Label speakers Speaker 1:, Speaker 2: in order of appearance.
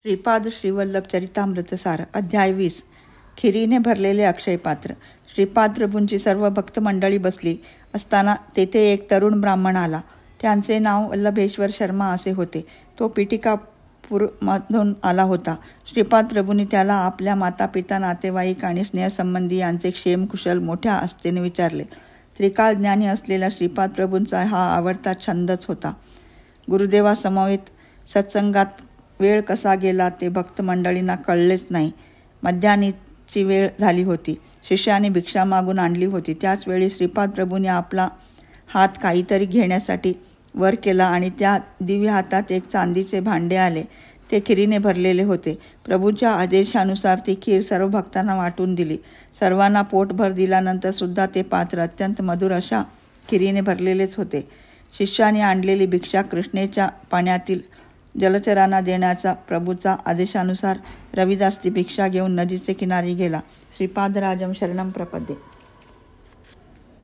Speaker 1: श्रीपाद श्रीवल्लभ चरितामृतसार अध्याय 20 खिरीने भरलेले अक्षय पात्र. श्रीपाद प्रभूंची सर्व भक्त मंडळी बसली असताना तेथे एक तरुण ब्राह्मण आला. त्यांचे नाव वल्लभेश्वर शर्मा असे होते. तो पिटिकापूरमधून आला होता. श्रीपाद प्रभूंनी त्याला आपल्या मातापिता, नातेवाईक आणि स्नेहसंबंधी यांचे क्षेमकुशल मोठ्या आस्थेने विचारले. त्रिकाळ ज्ञानी असलेला श्रीपाद प्रभूंचा हा आवडता छंदच होता. गुरुदेवासमवेत सत्संगात वेळ कसा गेला ते भक्त मंडळींना कळलेच नाही. मध्यान्हीची वेळ झाली होती. शिष्याने भिक्षा मागून आणली होती. त्याच वेळी श्रीपाद प्रभूंनी आपला हात काहीतरी घेण्यासाठी वर केला आणि त्या दिव्य हातात एक चांदीचे भांडे आले. ते खिरीने भरलेले होते. प्रभूंच्या आदेशानुसार ती खीर सर्व भक्तांना वाटून दिली. सर्वांना पोटभर दिल्यानंतर सुद्धा ते पात्र अत्यंत मधुर अशा खिरीने भरलेलेच होते. शिष्याने आणलेली भिक्षा कृष्णेच्या पाण्यातील जलचरांना देण्याचा प्रभूचा आदेशानुसार रविदास ती भिक्षा घेऊन नदीचे किनारी गेला. श्रीपादराजम शरणम प्रपद्ये.